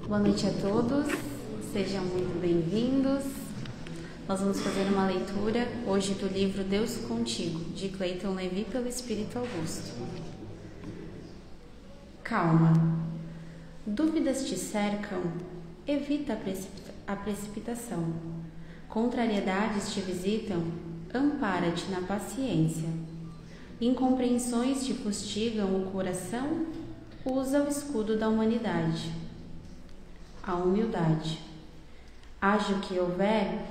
Boa noite a todos, sejam muito bem-vindos. Nós vamos fazer uma leitura hoje do livro Deus Contigo, de Clayton Levi, pelo Espírito Augusto. Calma. Dúvidas te cercam? Evita a precipitação. Contrariedades te visitam? Ampara-te na paciência. Incompreensões te fustigam o coração? Usa o escudo da humanidade. A humildade. Haja o que houver,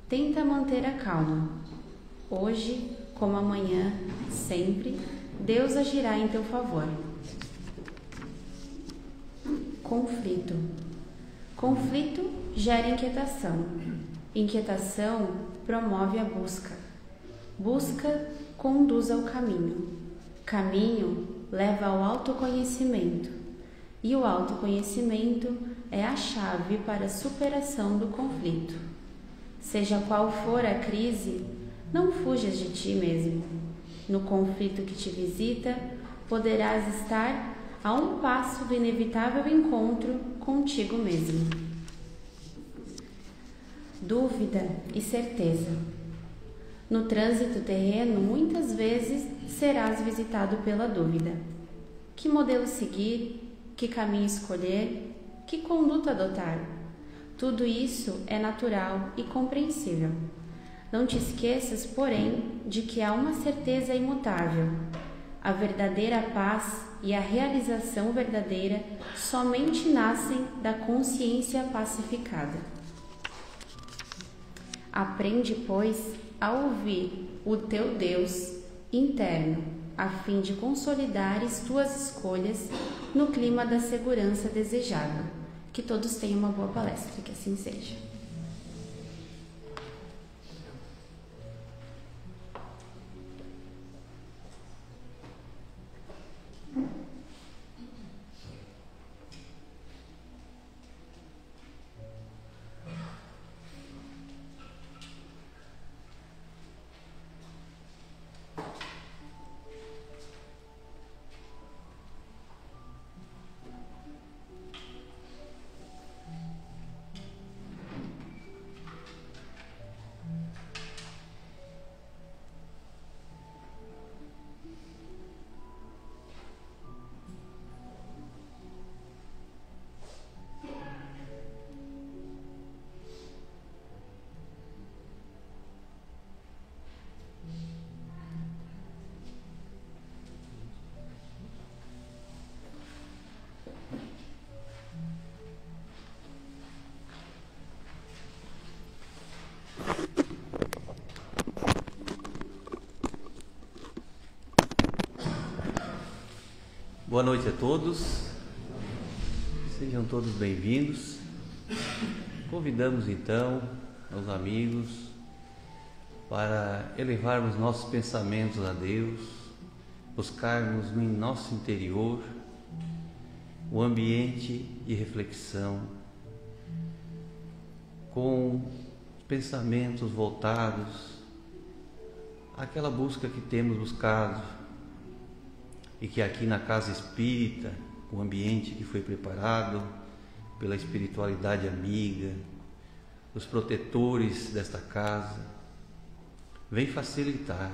tenta manter a calma. Hoje, como amanhã, sempre, Deus agirá em teu favor. Conflito. Conflito gera inquietação. Inquietação promove a busca. Busca conduz ao caminho. Caminho leva ao autoconhecimento. E o autoconhecimento é a chave para a superação do conflito. Seja qual for a crise, não fujas de ti mesmo. No conflito que te visita, poderás estar a um passo do inevitável encontro contigo mesmo. Dúvida e certeza. No trânsito terreno, muitas vezes serás visitado pela dúvida. Que modelo seguir? Que caminho escolher? Que conduta adotar? Tudo isso é natural e compreensível. Não te esqueças, porém, de que há uma certeza imutável. A verdadeira paz e a realização verdadeira somente nascem da consciência pacificada. Aprende, pois, a ouvir o teu Deus interno, a fim de consolidares tuas escolhas no clima da segurança desejada. Que todos tenham uma boa palestra, que assim seja. Boa noite a todos, sejam todos bem-vindos. Convidamos então os amigos para elevarmos nossos pensamentos a Deus, buscarmos em nosso interior o ambiente de reflexão, com pensamentos voltados àquela busca que temos buscado, e que aqui na Casa Espírita, o ambiente que foi preparado pela espiritualidade amiga, os protetores desta casa, vem facilitar,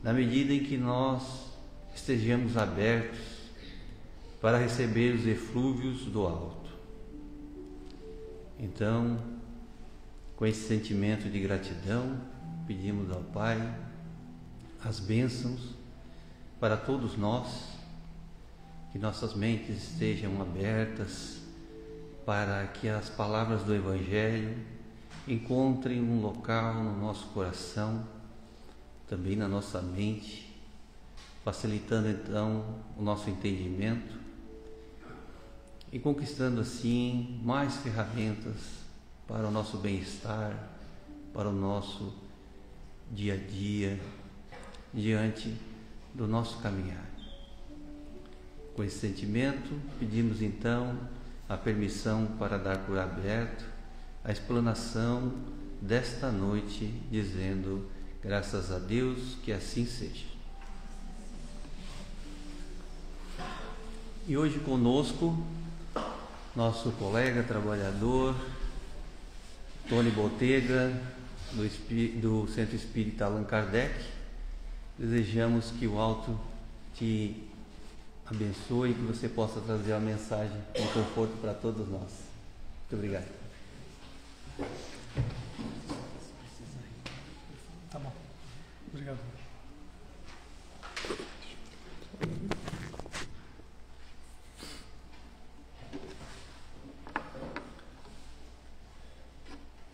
na medida em que nós estejamos abertos para receber os eflúvios do alto. Então, com esse sentimento de gratidão, pedimos ao Pai as bênçãos para todos nós, que nossas mentes estejam abertas para que as palavras do Evangelho encontrem um local no nosso coração, também na nossa mente, facilitando então o nosso entendimento e conquistando assim mais ferramentas para o nosso bem-estar, para o nosso dia a dia, diante do nosso caminhar. Com esse sentimento, pedimos então a permissão para dar por aberto a explanação desta noite, dizendo: graças a Deus, que assim seja. E hoje conosco nosso colega trabalhador, Tony Botega, do Centro Espírita Allan Kardec. Desejamos que o Alto te abençoe e que você possa trazer a mensagem de conforto para todos nós. Muito obrigado. Tá bom. Obrigado.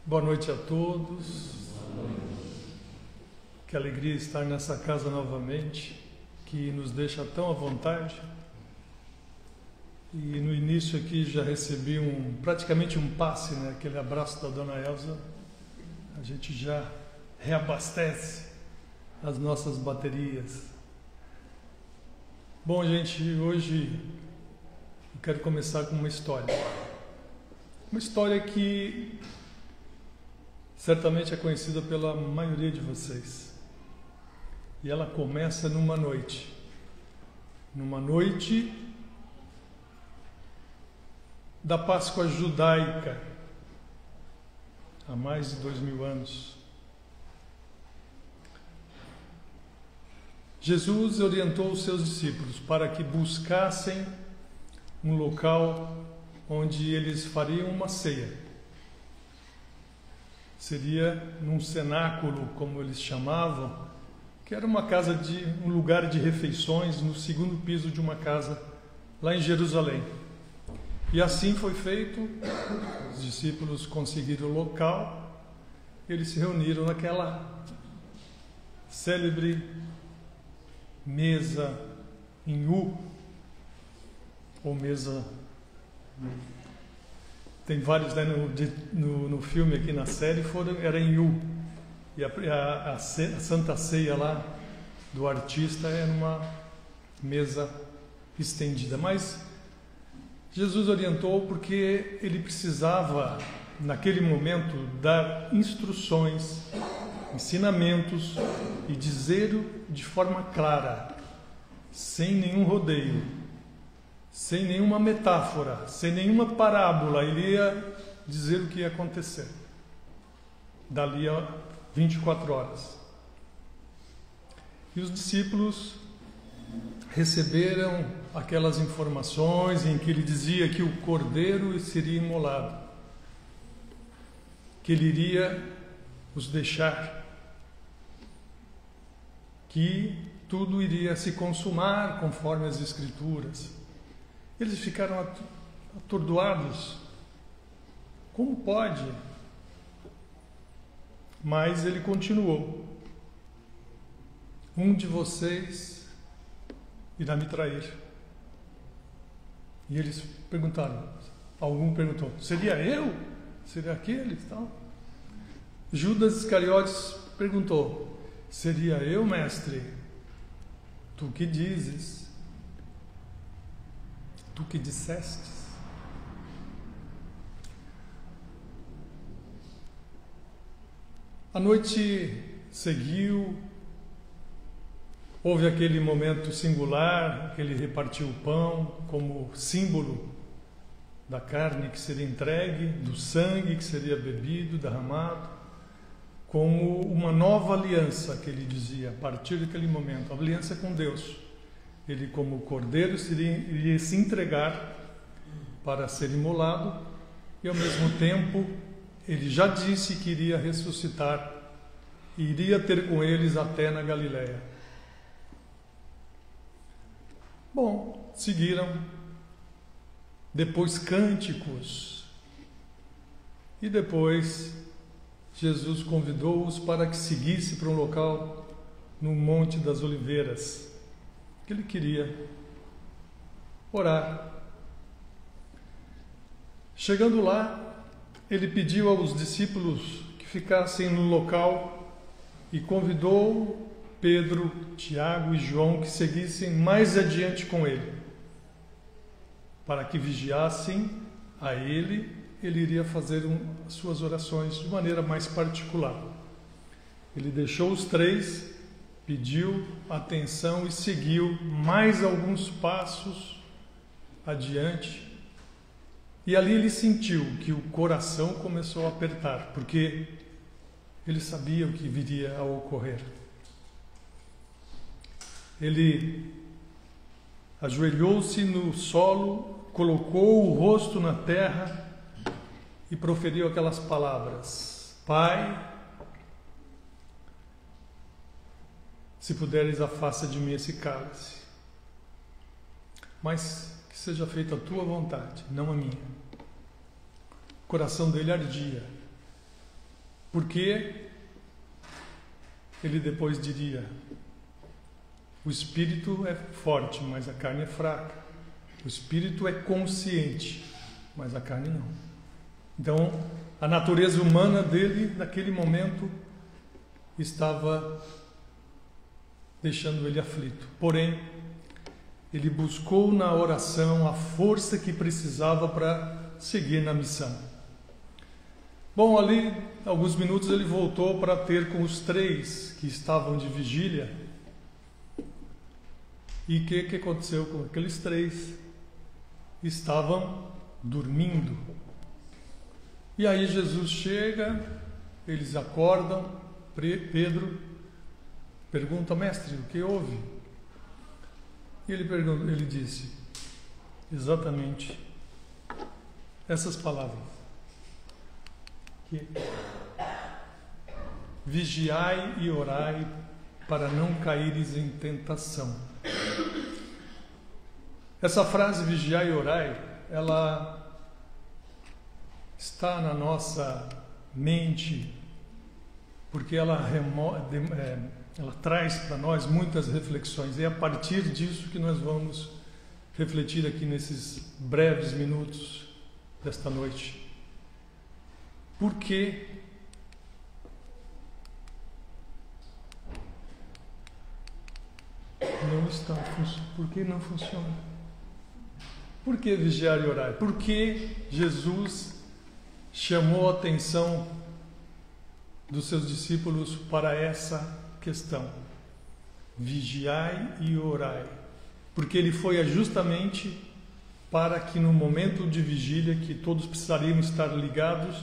Boa noite a todos. Que alegria estar nessa casa novamente, que nos deixa tão à vontade. E no início aqui já recebi praticamente um passe, né? Aquele abraço da Dona Elza. A gente já reabastece as nossas baterias. Bom, gente, hoje eu quero começar com uma história. Uma história que certamente é conhecida pela maioria de vocês. E ela começa numa noite. Numa noite da Páscoa judaica, há mais de 2000 anos. Jesus orientou os seus discípulos para que buscassem um local onde eles fariam uma ceia. Seria num cenáculo, como eles chamavam, que era um lugar de refeições no segundo piso de uma casa lá em Jerusalém. E assim foi feito. Os discípulos conseguiram o local, eles se reuniram naquela célebre mesa em U, ou mesa... Tem vários, né, no filme aqui na série, era em U. E a Santa Ceia lá do artista era uma mesa estendida. Mas Jesus orientou porque ele precisava, naquele momento, dar instruções, ensinamentos e dizer de forma clara, sem nenhum rodeio, sem nenhuma metáfora, sem nenhuma parábola. Ele ia dizer o que ia acontecer dali a 24 horas. E os discípulos receberam aquelas informações em que ele dizia que o cordeiro seria imolado, que ele iria os deixar, que tudo iria se consumar conforme as Escrituras. Eles ficaram atordoados. Como pode? Mas ele continuou. Um de vocês irá me trair. E eles perguntaram, algum perguntou, seria eu? Seria aquele? Tal. Judas Iscariotes perguntou, seria eu, mestre? Tu que dizes? Tu que dissestes? A noite seguiu, houve aquele momento singular, que ele repartiu o pão como símbolo da carne que seria entregue, do sangue que seria bebido, derramado, como uma nova aliança, que ele dizia, a partir daquele momento, a aliança com Deus. Ele, como cordeiro, iria se entregar para ser imolado e, ao mesmo tempo, ele já disse que iria ressuscitar e iria ter com eles até na Galileia. Bom, seguiram depois cânticos e depois Jesus convidou-os para que seguisse para um local no Monte das Oliveiras, que ele queria orar. Chegando lá, ele pediu aos discípulos que ficassem no local e convidou Pedro, Tiago e João que seguissem mais adiante com ele, para que vigiassem a ele. Ele iria fazer as suas orações de maneira mais particular. Ele deixou os três, pediu atenção e seguiu mais alguns passos adiante, E ali ele sentiu que o coração começou a apertar, porque ele sabia o que viria a ocorrer. Ele ajoelhou-se no solo, colocou o rosto na terra e proferiu aquelas palavras: Pai, se puderes, afasta de mim esse cálice, mas que seja feita a tua vontade, não a minha. O coração dele ardia, porque ele depois diria: o espírito é forte, mas a carne é fraca. O espírito é consciente, mas a carne não. Então, a natureza humana dele, naquele momento, estava deixando ele aflito. Porém, ele buscou na oração a força que precisava para seguir na missão. Bom, ali, alguns minutos, ele voltou para ter com os 3 que estavam de vigília. E o que aconteceu com aqueles 3? Estavam dormindo. E aí Jesus chega, eles acordam, Pedro pergunta: mestre, o que houve? E ele disse exatamente essas palavras: que vigiai e orai para não caíres em tentação. Essa frase, vigiai e orai, ela está na nossa mente, porque ela traz para nós muitas reflexões. E é a partir disso que nós vamos refletir aqui nesses breves minutos desta noite. Por que por que não funciona? Por que vigiar e orar? Por que Jesus chamou a atenção dos seus discípulos para essa questão? Vigiai e orai. Porque ele foi justamente para que no momento de vigília, que todos precisariam estar ligados,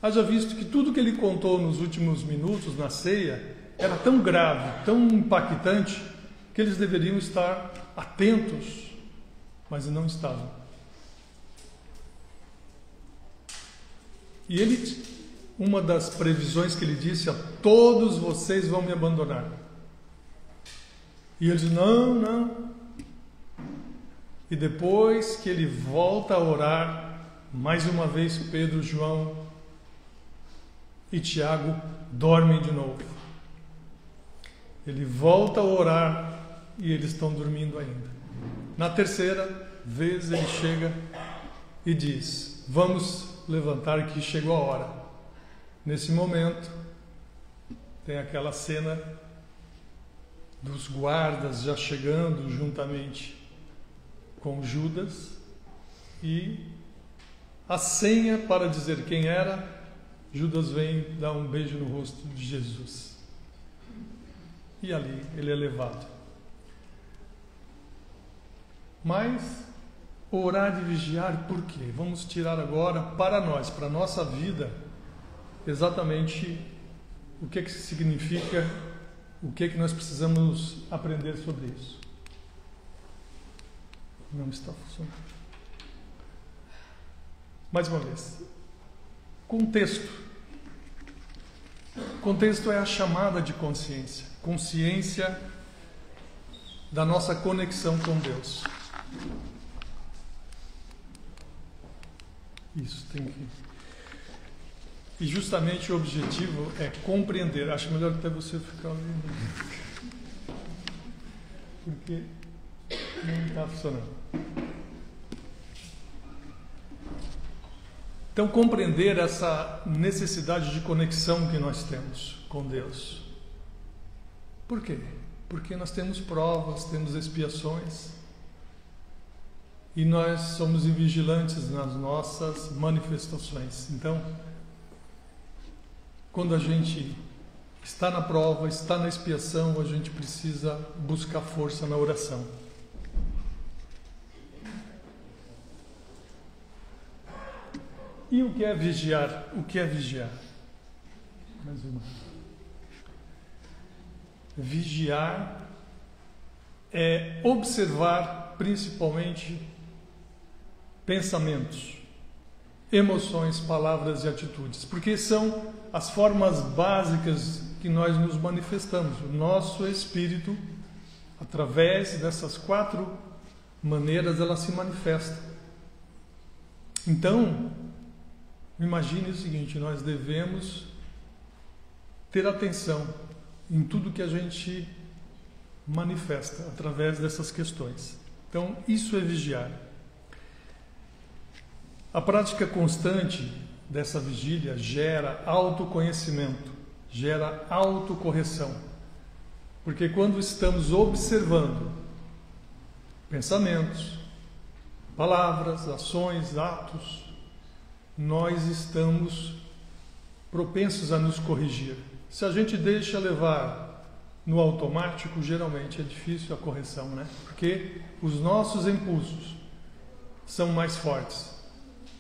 haja visto que tudo que ele contou nos últimos minutos na ceia era tão grave, tão impactante, que eles deveriam estar atentos, mas não estavam. E ele, uma das previsões que ele disse: a todos vocês vão me abandonar. E eles: não. E depois que ele volta a orar, mais uma vez Pedro, João e Tiago dormem de novo. Ele volta a orar e eles estão dormindo ainda. Na terceira vez ele chega e diz: vamos levantar que chegou a hora. Nesse momento tem aquela cena dos guardas já chegando juntamente com Judas, e a senha para dizer quem era, Judas vem dar um beijo no rosto de Jesus. E ali ele é levado. Mas orar e vigiar, por quê? Vamos tirar agora para nós, para a nossa vida, exatamente o que significa, o que nós precisamos aprender sobre isso. Não está funcionando. Mais uma vez. Contexto. Contexto é a chamada de consciência. Consciência da nossa conexão com Deus. Isso tem que... E justamente o objetivo é compreender. Acho melhor até você ficar ouvindo. Porque não está funcionando. Então, compreender essa necessidade de conexão que nós temos com Deus. Por quê? Porque nós temos provas, temos expiações, e nós somos vigilantes nas nossas manifestações. Então, quando a gente está na prova, está na expiação, a gente precisa buscar força na oração. E o que é vigiar? O que é vigiar? Mais uma. Vigiar é observar principalmente pensamentos, emoções, palavras e atitudes, porque são as formas básicas que nós nos manifestamos. O nosso espírito, através dessas 4 maneiras, ela se manifesta. Então, imagine o seguinte: nós devemos ter atenção em tudo que a gente manifesta através dessas questões. Então, isso é vigiar. A prática constante dessa vigília gera autoconhecimento, gera autocorreção. Porque quando estamos observando pensamentos, palavras, ações, atos, nós estamos propensos a nos corrigir. Se a gente deixa levar no automático, geralmente é difícil a correção, né? Porque os nossos impulsos são mais fortes.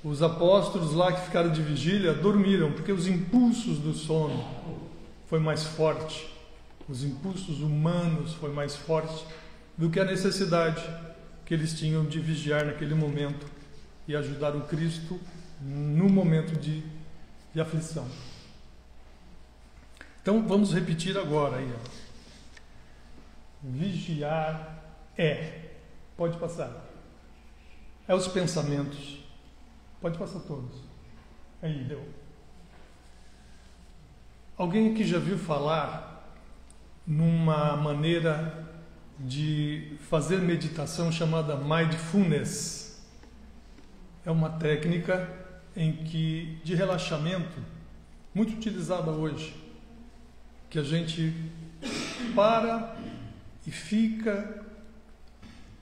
Os apóstolos lá que ficaram de vigília dormiram, porque os impulsos do sono foi mais forte. Os impulsos humanos foi mais forte do que a necessidade que eles tinham de vigiar naquele momento e ajudar o Cristo no momento de aflição. Então vamos repetir agora aí. Vigiar pode passar. É os pensamentos. Pode passar todos. Aí, deu. Alguém aqui já viu falar numa maneira de fazer meditação chamada mindfulness? É uma técnica de relaxamento muito utilizada hoje, que a gente para e fica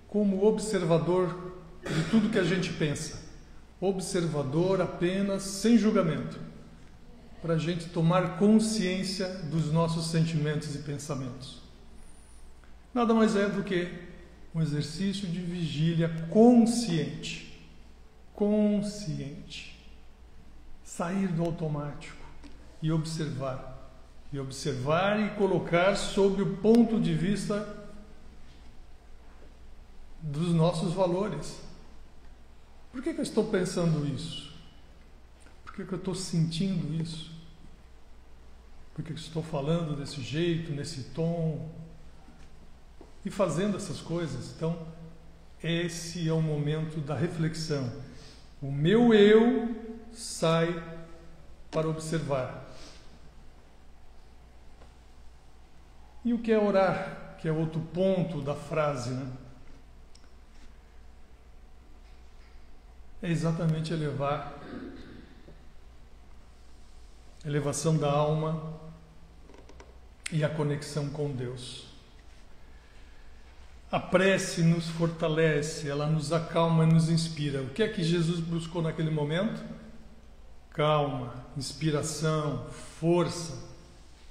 como observador de tudo que a gente pensa. Observador apenas, sem julgamento, para a gente tomar consciência dos nossos sentimentos e pensamentos. Nada mais é do que um exercício de vigília consciente. Consciente. Sair do automático e observar. E observar e colocar sob o ponto de vista dos nossos valores. Por que eu estou pensando isso? Por que eu estou sentindo isso? Por que eu estou falando desse jeito, nesse tom? E fazendo essas coisas. Então, esse é o momento da reflexão. O meu eu sai para observar. E o que é orar? Que é outro ponto da frase, né? É exatamente elevação da alma e a conexão com Deus. A prece nos fortalece, ela nos acalma e nos inspira. O que é que Jesus buscou naquele momento? Calma, inspiração, força,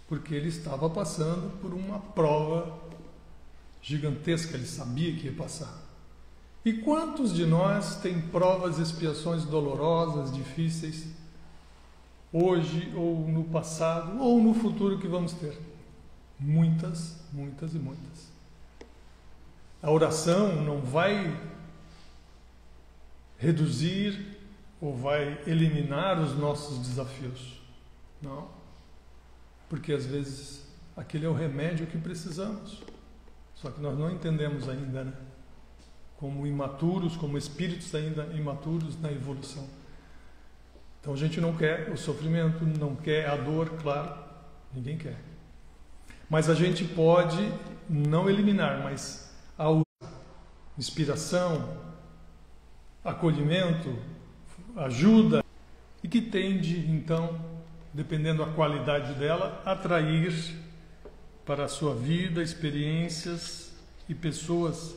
porque ele estava passando por uma prova gigantesca, ele sabia que ia passar. E quantos de nós têm provas e expiações dolorosas, difíceis, hoje ou no passado ou no futuro que vamos ter? Muitas, muitas e muitas. A oração não vai reduzir ou vai eliminar os nossos desafios. Não. Porque às vezes aquele é o remédio que precisamos. Só que nós não entendemos ainda, né? Como imaturos, como espíritos ainda imaturos na evolução. Então a gente não quer o sofrimento, não quer a dor, claro, ninguém quer. Mas a gente pode não eliminar, mas a inspiração, acolhimento, ajuda, e que tende, então, dependendo da qualidade dela, atrair para a sua vida experiências e pessoas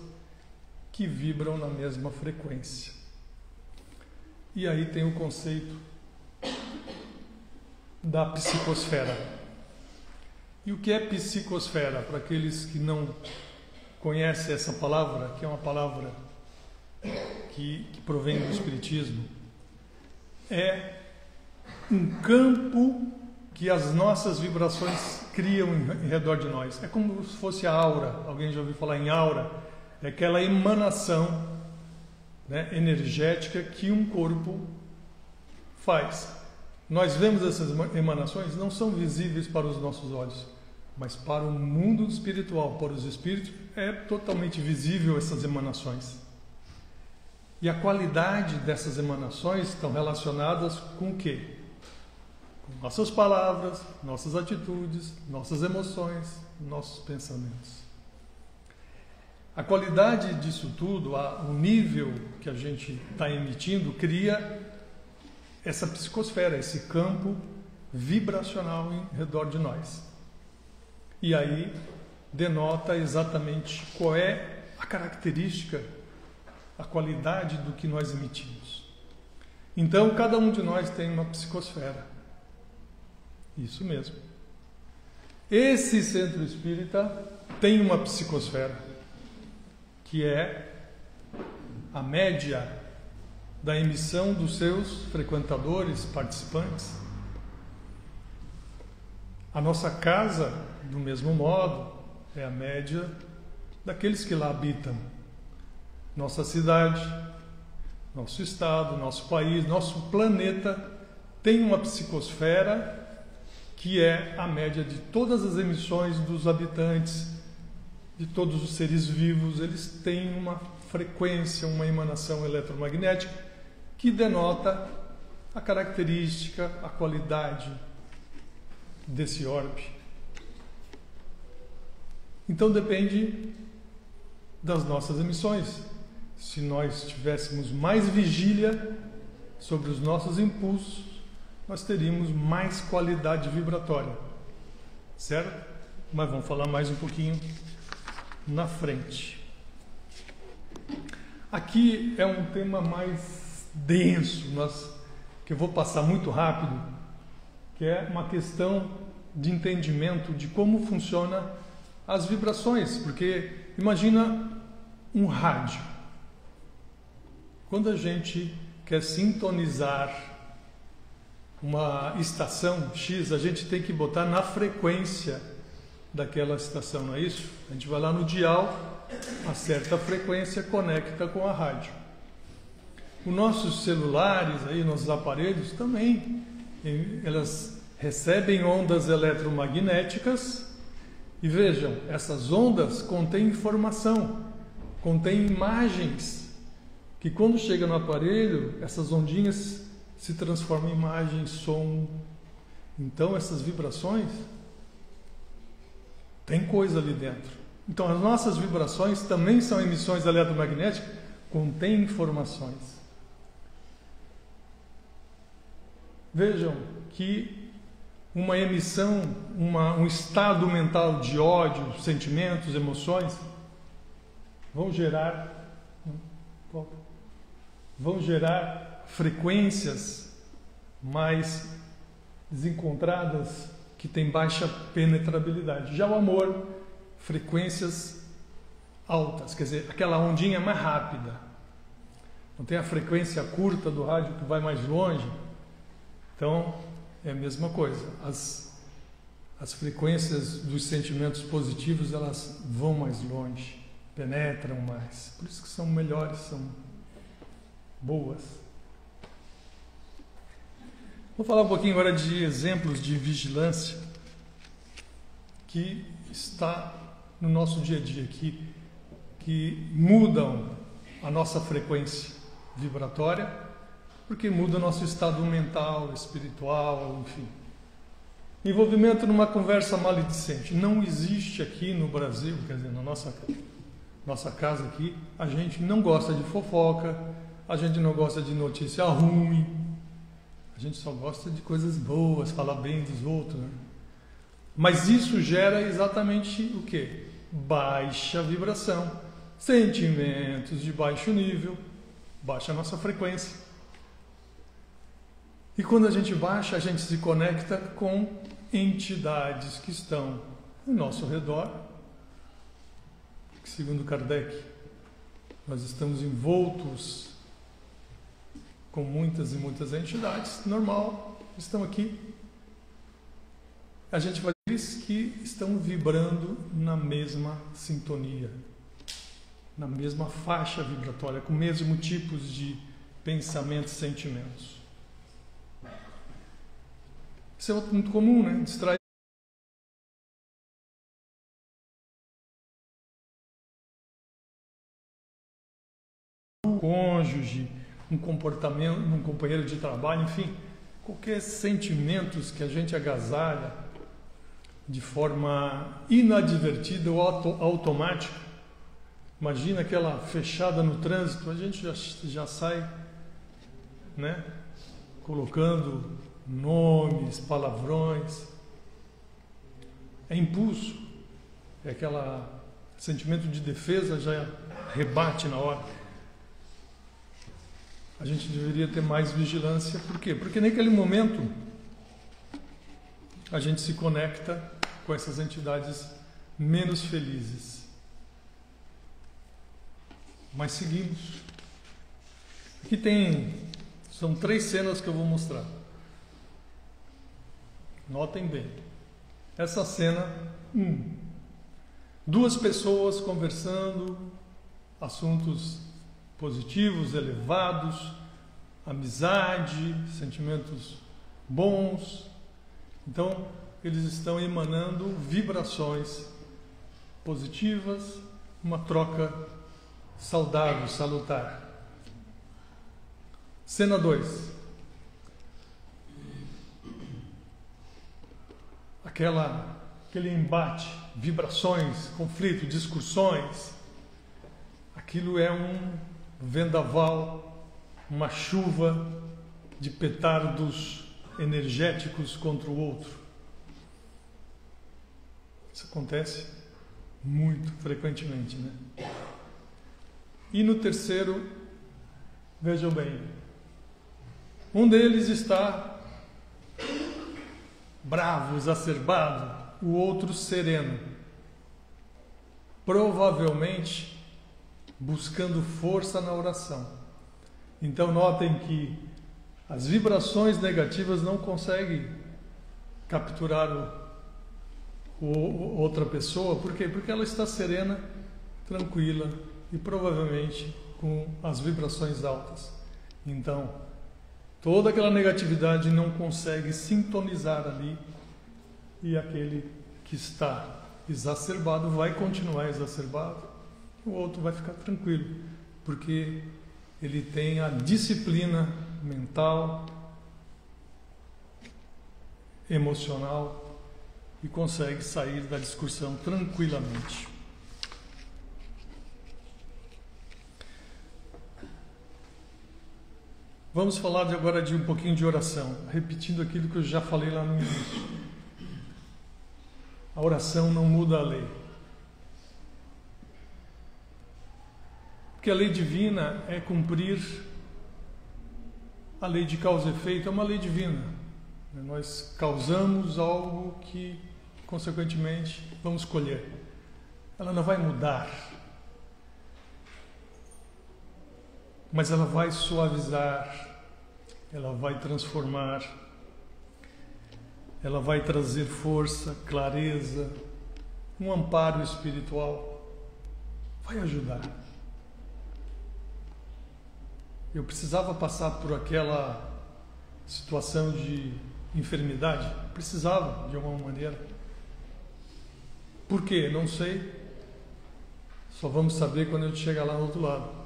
que vibram na mesma frequência. E aí tem o conceito da psicosfera. E o que é psicosfera? Para aqueles que não conhecem essa palavra, que é uma palavra que provém do Espiritismo, é um campo que as nossas vibrações criam em redor de nós. É como se fosse a aura. Alguém já ouviu falar em aura? É aquela emanação, né, energética que um corpo faz. Nós vemos essas emanações, não são visíveis para os nossos olhos, mas para o mundo espiritual, para os espíritos, é totalmente visível essas emanações. E a qualidade dessas emanações estão relacionadas com o quê? Com nossas palavras, nossas atitudes, nossas emoções, nossos pensamentos. A qualidade disso tudo, o nível que a gente está emitindo, cria essa psicosfera, esse campo vibracional em redor de nós. E aí denota exatamente qual é a característica, a qualidade do que nós emitimos. Então, cada um de nós tem uma psicosfera. Isso mesmo. Esse centro espírita tem uma psicosfera, que é a média da emissão dos seus frequentadores, participantes. A nossa casa, do mesmo modo, é a média daqueles que lá habitam. Nossa cidade, nosso estado, nosso país, nosso planeta tem uma psicosfera que é a média de todas as emissões dos habitantes, de todos os seres vivos. Eles têm uma frequência, uma emanação eletromagnética que denota a característica, a qualidade desse orbe. Então depende das nossas emissões. Se nós tivéssemos mais vigília sobre os nossos impulsos, nós teríamos mais qualidade vibratória, certo? Mas vamos falar mais um pouquinho na frente. Aqui é um tema mais denso, que eu vou passar muito rápido, que é uma questão de entendimento de como funciona as vibrações, porque imagina um rádio. Quando a gente quer sintonizar uma estação X, a gente tem que botar na frequência daquela estação, não é isso? A gente vai lá no dial, acerta a frequência, conecta com a rádio. Os nossos celulares, aí, nossos aparelhos também, elas recebem ondas eletromagnéticas e vejam, essas ondas contêm informação, contêm imagens, que quando chega no aparelho, essas ondinhas se transformam em imagem, som. Então essas vibrações tem coisa ali dentro. Então as nossas vibrações também são emissões eletromagnéticas, contêm informações. Vejam que uma emissão, um estado mental de ódio, sentimentos, emoções, vão gerar frequências mais desencontradas que têm baixa penetrabilidade. Já o amor, frequências altas, quer dizer, aquela ondinha mais rápida. Não tem a frequência curta do rádio que vai mais longe. Então, é a mesma coisa. As frequências dos sentimentos positivos, elas vão mais longe, penetram mais. Por isso que são melhores, são boas. Vou falar um pouquinho agora de exemplos de vigilância que está no nosso dia a dia aqui, que mudam a nossa frequência vibratória, porque muda o nosso estado mental, espiritual, enfim. Envolvimento numa conversa maledicente. Não existe aqui no Brasil, quer dizer, na nossa casa aqui, a gente não gosta de fofoca, a gente não gosta de notícia ruim, a gente só gosta de coisas boas, falar bem dos outros, né? Mas isso gera exatamente o quê? Baixa vibração, sentimentos de baixo nível, baixa a nossa frequência. E quando a gente baixa, a gente se conecta com entidades que estão ao nosso redor. Segundo Kardec, nós estamos envoltos com muitas e muitas entidades. Normal, estão aqui. A gente vai ver que estão vibrando na mesma sintonia, na mesma faixa vibratória, com o mesmo tipos de pensamentos e sentimentos. Isso é muito comum, né? Distrair. Um cônjuge, um comportamento, um companheiro de trabalho, enfim, qualquer sentimentos que a gente agasalha de forma inadvertida ou automática. Imagina aquela fechada no trânsito, a gente já sai, né, colocando nomes, palavrões. É impulso, é aquele sentimento de defesa, já rebate na hora. A gente deveria ter mais vigilância. Por quê? Porque naquele momento a gente se conecta com essas entidades menos felizes. Mas seguimos. Aqui são 3 cenas que eu vou mostrar. Notem bem. Essa cena, 2 pessoas conversando, assuntos positivos, elevados, amizade, sentimentos bons. Então, eles estão emanando vibrações positivas, uma troca saudável, salutar. Cena 2. Aquele embate, vibrações, conflito, discussões. Aquilo é um vendaval, uma chuva de petardos energéticos contra o outro. Isso acontece muito frequentemente, né? E no terceiro, vejam bem, um deles está bravo, exacerbado, o outro sereno, provavelmente buscando força na oração. Então notem que as vibrações negativas não conseguem capturar outra pessoa. Por quê? Porque ela está serena, tranquila e provavelmente com as vibrações altas. Então, toda aquela negatividade não consegue sintonizar ali, e aquele que está exacerbado vai continuar exacerbado, o outro vai ficar tranquilo, porque ele tem a disciplina mental, emocional e consegue sair da discussão tranquilamente. Vamos falar agora de um pouquinho de oração, repetindo aquilo que eu já falei lá no início. A oração não muda a lei. Porque a lei divina é cumprir a lei de causa e efeito, é uma lei divina. Nós causamos algo que, consequentemente, vamos colher. Ela não vai mudar, mas ela vai suavizar, ela vai transformar, ela vai trazer força, clareza, um amparo espiritual, vai ajudar. Eu precisava passar por aquela situação de enfermidade, precisava de alguma maneira. Por quê? Não sei. Só vamos saber quando a gente chegar lá no outro lado.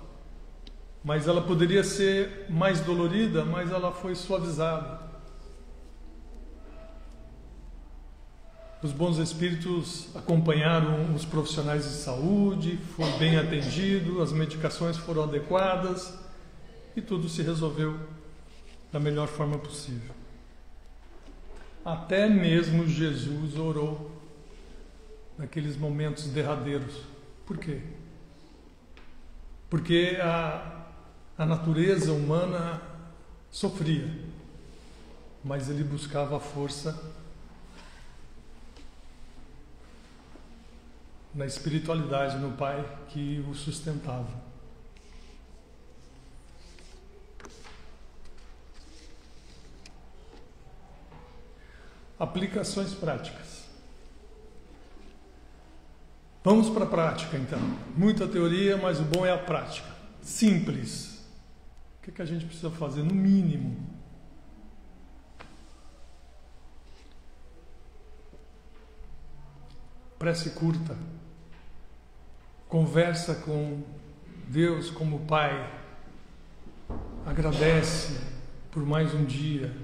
Mas ela poderia ser mais dolorida, mas ela foi suavizada. Os bons espíritos acompanharam os profissionais de saúde, foi bem atendido, as medicações foram adequadas e tudo se resolveu da melhor forma possível. Até mesmo Jesus orou naqueles momentos derradeiros. Por quê? Porque a natureza humana sofria, mas ele buscava a força na espiritualidade, no Pai que o sustentava. Aplicações práticas. Vamos para a prática, então. Muita teoria, mas o bom é a prática. Simples. O que a gente precisa fazer? No mínimo. Prece curta. Conversa com Deus como Pai. Agradece por mais um dia.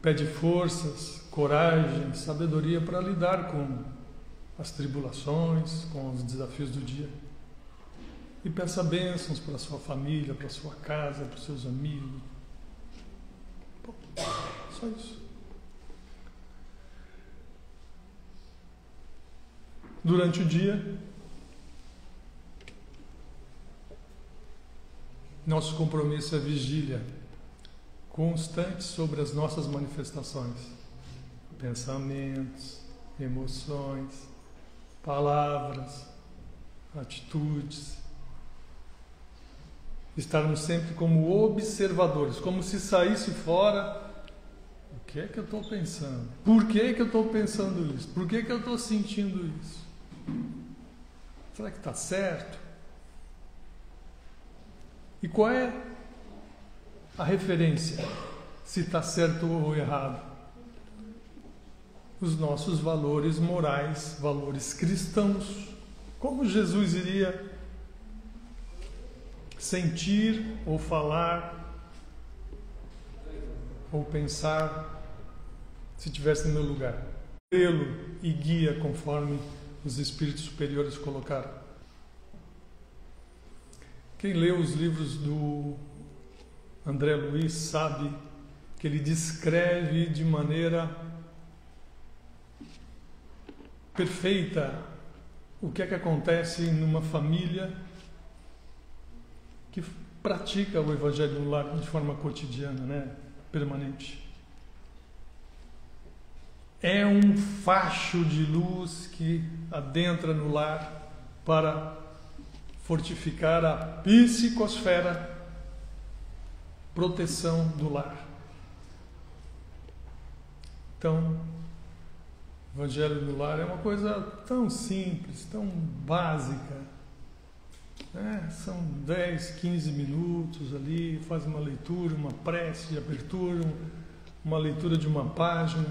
Pede forças, coragem, sabedoria para lidar com as tribulações, com os desafios do dia. E peça bênçãos para a sua família, para a sua casa, para os seus amigos. Bom, só isso. Durante o dia, nosso compromisso é vigília constante sobre as nossas manifestações, pensamentos, emoções, palavras, atitudes. Estarmos sempre como observadores, como se saísse fora. O que é que eu estou pensando? Por que eu estou pensando isso? Por que eu estou sentindo isso? Será que está certo? E qual é a referência? Se está certo ou errado? Os nossos valores morais, valores cristãos. Como Jesus iria sentir ou falar ou pensar se estivesse no meu lugar? Modelo e guia conforme os espíritos superiores colocaram. Quem lê os livros do André Luiz sabe que ele descreve de maneira perfeita o que é que acontece numa família que pratica o Evangelho no lar de forma cotidiana, né? Permanente. É um facho de luz que adentra no lar para fortificar a psicosfera, proteção do lar. Então, o Evangelho do lar é uma coisa tão simples, tão básica, né? São 10, 15 minutos ali, faz uma leitura, uma prece de abertura, uma leitura de uma página.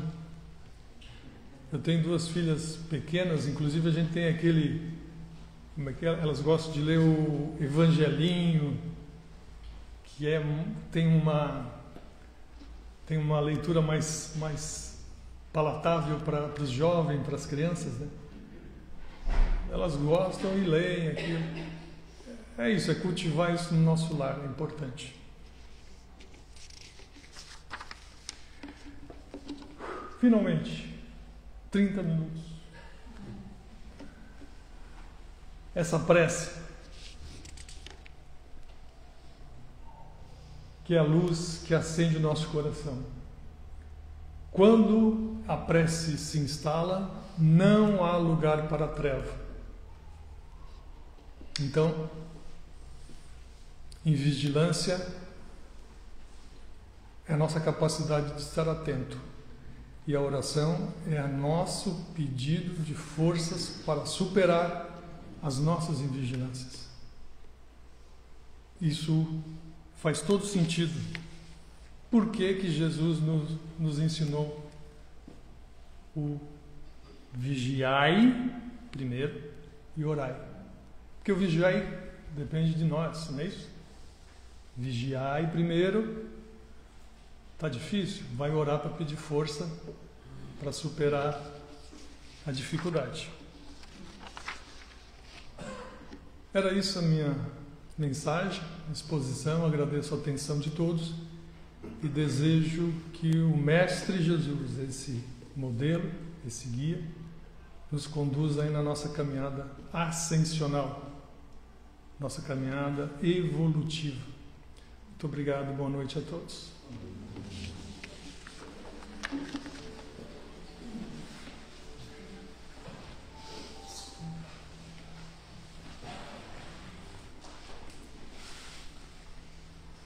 Eu tenho 2 filhas pequenas, inclusive a gente tem aquele, como é que é? Elas gostam de ler o Evangelinho, que tem uma leitura mais palatável para os jovens, para as crianças, né? Elas gostam e leem aquilo. É isso, é cultivar isso no nosso lar, é importante. Finalmente, 30 minutos. Essa prece, que é a luz que acende o nosso coração. Quando a prece se instala, não há lugar para a treva. Então, em vigilância, é a nossa capacidade de estar atento. E a oração é nosso pedido de forças para superar as nossas invigilâncias. Isso faz todo sentido. Por que Jesus nos ensinou o vigiai primeiro e orai? Porque o vigiai depende de nós, não é isso? Vigiai primeiro, está difícil, vai orar para pedir força para superar a dificuldade. Era isso a minha mensagem, exposição. Agradeço a atenção de todos e desejo que o Mestre Jesus, esse modelo, esse guia, nos conduza aí na nossa caminhada ascensional, nossa caminhada evolutiva. Muito obrigado, boa noite a todos.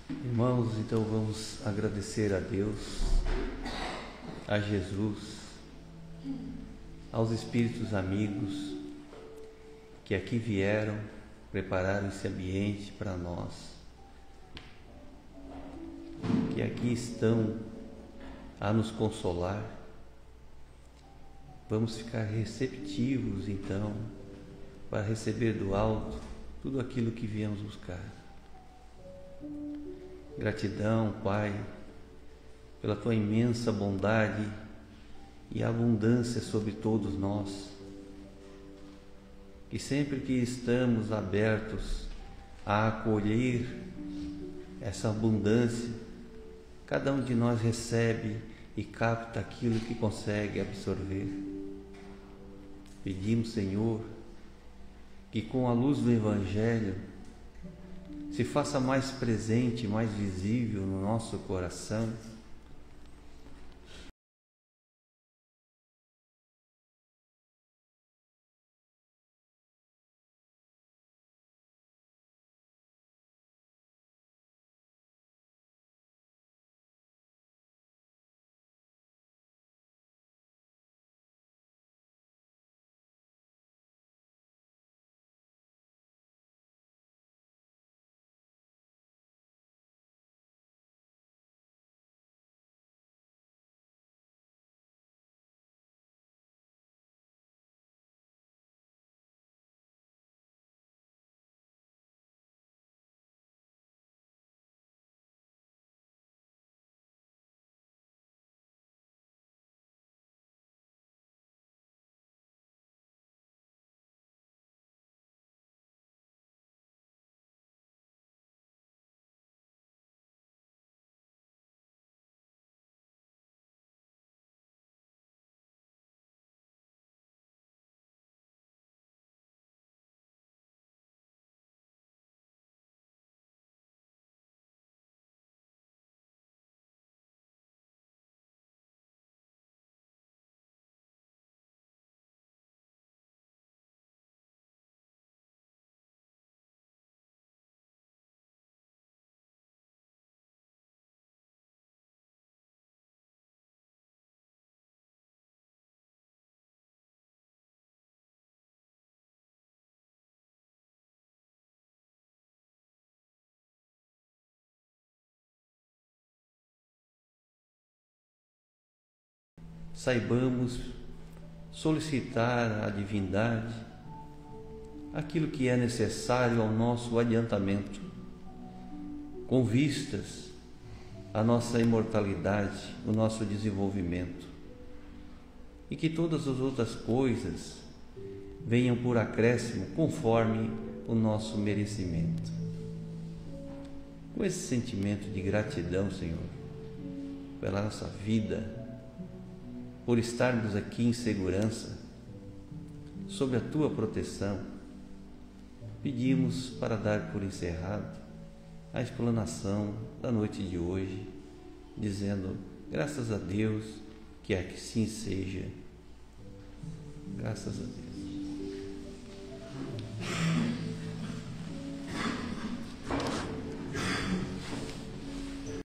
Irmãos, então vamos agradecer a Deus a Jesus, aos espíritos amigos que aqui vieram, prepararam esse ambiente para nós, que aqui estão a nos consolar. Vamos ficar receptivos, então, para receber do alto tudo aquilo que viemos buscar. Gratidão, Pai, pela Tua imensa bondade e abundância sobre todos nós, que sempre que estamos abertos a acolher essa abundância, cada um de nós recebe e capta aquilo que consegue absorver. Pedimos, Senhor, que com a luz do Evangelho se faça mais presente, mais visível no nosso coração saibamos solicitar à divindade aquilo que é necessário ao nosso adiantamento, com vistas à nossa imortalidade, o nosso desenvolvimento, e que todas as outras coisas venham por acréscimo conforme o nosso merecimento. Com esse sentimento de gratidão, Senhor, pela nossa vida, por estarmos aqui em segurança, sob a Tua proteção, pedimos para dar por encerrado a explanação da noite de hoje, dizendo: graças a Deus, que assim seja. Graças a Deus.